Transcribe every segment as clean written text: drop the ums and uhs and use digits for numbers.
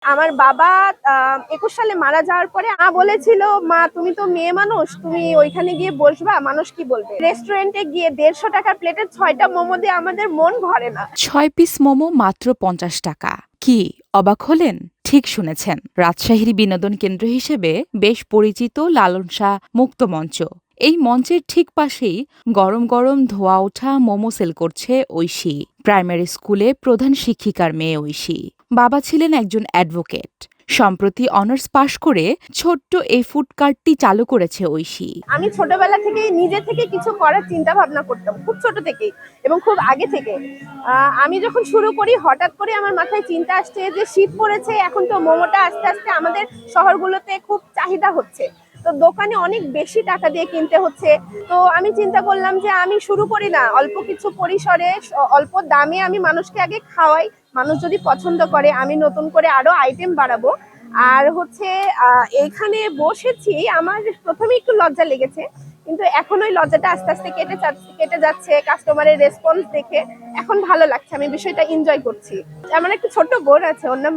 আমার বাবা ২১ সালে মারা যাওয়ার পরে মা বলেছিল, মা তুমি তো মেয়ে মানুষ, তুমি ওইখানে গিয়ে বসবা, মানুষ কি বলবে। রেস্টুরেন্টে গিয়ে ১৫০ টাকার প্লেটের ৬টা মোমো দিয়ে আমাদের মন ভরে না। ৬ পিস মোমো মাত্র ৫০ টাকা। কি অবাক হলেন? ঠিক শুনেছেন, রাজশাহীর বিনোদন কেন্দ্র হিসেবে বেশ পরিচিত লালন শাহ মুক্ত মঞ্চ। এই মঞ্চের ঠিক পাশেই গরম গরম ধোয়া ওঠা মোমো সেল করছে ঐশী। প্রাইমারি স্কুলে প্রধান শিক্ষিকার মেয়ে ঐশী। বাবা ছিলেন একজন অ্যাডভোকেট। সম্প্রতি অনার্স পাশ করে ছোট্ট এই ফুড কার্টটি চালু করেছে ঐশী। আমি ছোটবেলা থেকেই নিজে থেকে কিছু করার চিন্তা ভাবনা করতাম, খুব ছোট থেকেই এবং খুব আগে থেকে। আমি যখন শুরু করি হঠাৎ করে আমার মাথায় চিন্তা আসছে যে শীত পড়েছে, এখন তো মোমোটা আস্তে আস্তে আমাদের শহরগুলোতে খুব চাহিদা হচ্ছে, তো দোকানে অনেক বেশি টাকা দিয়ে কিনতে হচ্ছে। তো আমি চিন্তা করলাম যে আমি শুরু করি না, অল্প কিছু পরিসরে অল্প দামে আমি মানুষকে আগে খাওয়াই। মানুষ যদি পছন্দ করে আমি নতুন করে আরো আইটেম বাড়াবো। আর হচ্ছে এইখানে বসেছি, আমার প্রথমে একটু লজ্জা লেগেছে, কিন্তু এখন ওই লজ্জাটা আস্তে আস্তে কেটে যাচ্ছে কাস্টমারের রেসপন্স দেখে। এখন ভালো লাগছে, আমি বিষয়টা এনজয় করছি। আমার একটা ছোট্ট বোন আছে, ওর নাম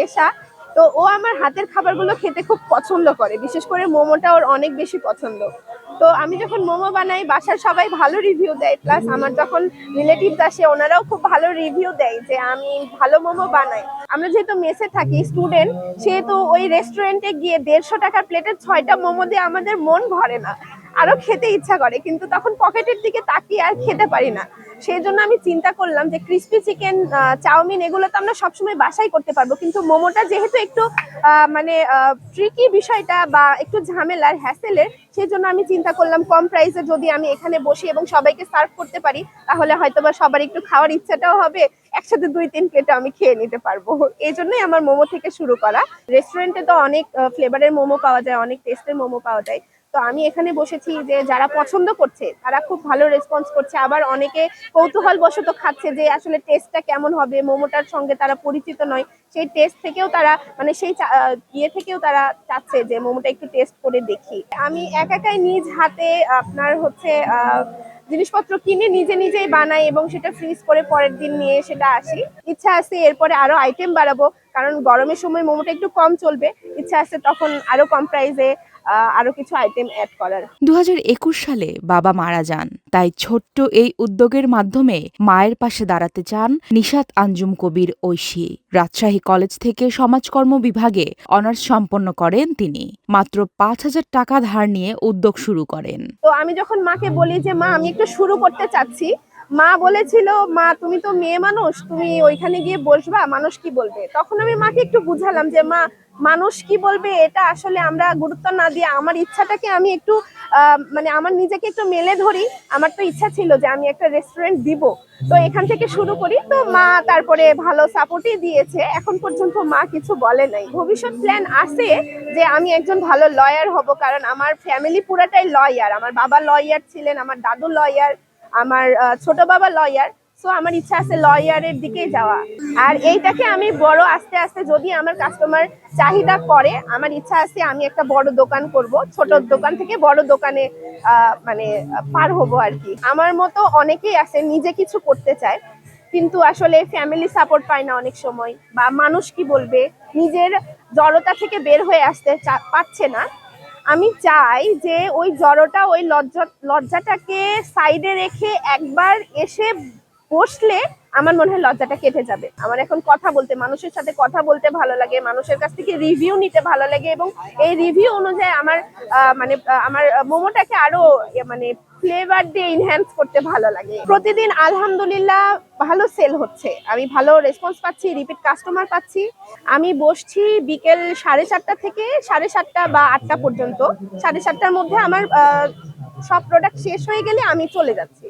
এশা। তো ও আমার হাতের খাবারগুলো খেতে খুব পছন্দ করে, বিশেষ করে মোমোটা ওর অনেক বেশি পছন্দ। তো আমি যখন মোমো বানাই বাসার সবাই ভালো রিভিউ দেয়, প্লাস আমার যখন রিলেটিভস আসে ওনারাও খুব ভালো রিভিউ দেয় যে আমি ভালো মোমো বানাই। আমরা যেহেতু মেসে থাকি, স্টুডেন্ট, সেহেতু ওই রেস্টুরেন্টে গিয়ে ১৫০ টাকার প্লেটের ৬টা মোমো দিয়ে আমাদের মন ভরে না, আরো খেতে ইচ্ছা করে, কিন্তু তখন পকেটের দিকে তাকিয়ে আর খেতে পারি না। সেই জন্য আমি চিন্তা করলাম যে ক্রিস্পি চিকেন, চাউমিন এগুলো তো আমরা সবসময় বাসায় করতে পারবো, কিন্তু মোমোটা যেহেতু একটু মানে ট্রিকি বিষয়টা বা একটু ঝামেলার হ্যাসেলের, সেই জন্য আমি চিন্তা করলাম কম প্রাইসে যদি আমি এখানে বসি এবং সবাইকে সার্ভ করতে পারি, তাহলে হয়তোবা সবার একটু খাওয়ার ইচ্ছাটাও হবে, একসাথে ২-৩ প্লেট আমি খেয়ে নিতে পারবো। এই জন্যই আমার মোমো থেকে শুরু করা। রেস্টুরেন্টে তো অনেক ফ্লেভারের মোমো পাওয়া যায়, অনেক টেস্টের মোমো পাওয়া যায়। তো আমি এখানে বসেছি যে যারা পছন্দ করছে তারা খুব ভালো রেসপন্স করছে, আবার অনেকে কৌতূহল বশত খাচ্ছে যে আসলে টেস্টটা কেমন হবে, মোমোটার সঙ্গে তারা পরিচিত নয়, সেই টেস্ট থেকেও তারা মানে সেই ইয়ে থেকেও তারা চাচ্ছে যে মোমোটা একটু টেস্ট করে দেখি। আমি একাই নিজ হাতে আপনার হচ্ছে জিনিসপত্র কিনে নিজে নিজেই বানাই এবং সেটা ফ্রিজ করে পরের দিন নিয়ে সেটা আসি। ইচ্ছা আছে এরপরে আরো আইটেম বাড়াবো, কারণ গরমের সময় মোমোটা একটু কম চলবে। ইচ্ছা আছে তখন আরো কম প্রাইসে আরো কিছু আইটেম অ্যাড করার। ২০২১ সালে বাবা মারা যান, তাই ছোট্ট এই উদ্যোগের মাধ্যমে মায়ের পাশে দাঁড়াতে চান নিশাত আঞ্জুম কবির ঐশী। রাজশাহী কলেজ থেকে সমাজকর্ম বিভাগে অনার্স সম্পন্ন করেন তিনি। মাত্র ৫,০০০ টাকা ধার নিয়ে উদ্যোগ শুরু করেন। তো আমি যখন মাকে বলি যে মা আমি একটু শুরু করতে চাচ্ছি, মা বলেছিল, মা তুমি তো মেয়ে মানুষ, তুমি ওইখানে গিয়ে বসবা, মানুষ কি বলবে। তখন আমি মাকে একটু বুঝালাম যে মা, মানুষ কি বলবে এটা আসলে আমরা গুরুত্ব না দিয়ে আমার ইচ্ছাটাকে আমি একটু মানে আমার নিজেকে একটু মেলে ধরি। আমার তো ইচ্ছা ছিল যে আমি একটা রেস্টুরেন্ট দিব, তো এখান থেকে শুরু করি। তো মা তারপরে ভালো সাপোর্টই দিয়েছে, এখন পর্যন্ত মা কিছু বলে নাই। ভবিষ্যৎ প্ল্যান আছে যে আমি একজন ভালো লয়ার হব, কারণ আমার ফ্যামিলি পুরাটাই লয়ার। আমার বাবা লয়ার ছিলেন, আমার দাদু লয়ার, আমার ছোট বাবা লয়ার। সো আমার ইচ্ছা আছে লয়ারের দিকে যাওয়া। আর এইটাকে আমি বড় আস্তে আস্তে যদি আমার কাস্টমার চাহিদা করে, আমার ইচ্ছা আছে আমি একটা বড় দোকান করব, ছোট দোকান থেকে বড় দোকানে মানে পার হবো আর কি। আমার মতো অনেকেই আছে নিজে কিছু করতে চায়, কিন্তু আসলে ফ্যামিলি সাপোর্ট পায় না অনেক সময়, বা মানুষ কি বলবে, নিজের জড়তা থেকে বের হয়ে আসতে পারছে না। আমি চাই যে ওই জড়তা, ওই লজ্জাটাকে সাইডে রেখে একবার এসে বসলে আমার মনে হয় লজ্জাটা কেটে যাবে। আমার এখন কথা বলতে, মানুষের সাথে কথা বলতে ভালো লাগে, মানুষের কাছ থেকে রিভিউ নিতে ভালো লাগে, এবং এই রিভিউ অনুযায়ী আমার মানে আমার মোমোটাকে আরো মানে ফ্লেভার দিয়ে ইনহ্যান্স করতে ভালো লাগে। প্রতিদিন আলহামদুলিল্লাহ ভালো সেল হচ্ছে, আমি ভালো রেসপন্স পাচ্ছি, রিপিট কাস্টমার পাচ্ছি। আমি বসছি বিকেল 4:30 থেকে 7:30 বা 8টা পর্যন্ত। 7:30টার মধ্যে আমার সব প্রোডাক্ট শেষ হয়ে গেলে আমি চলে যাচ্ছি।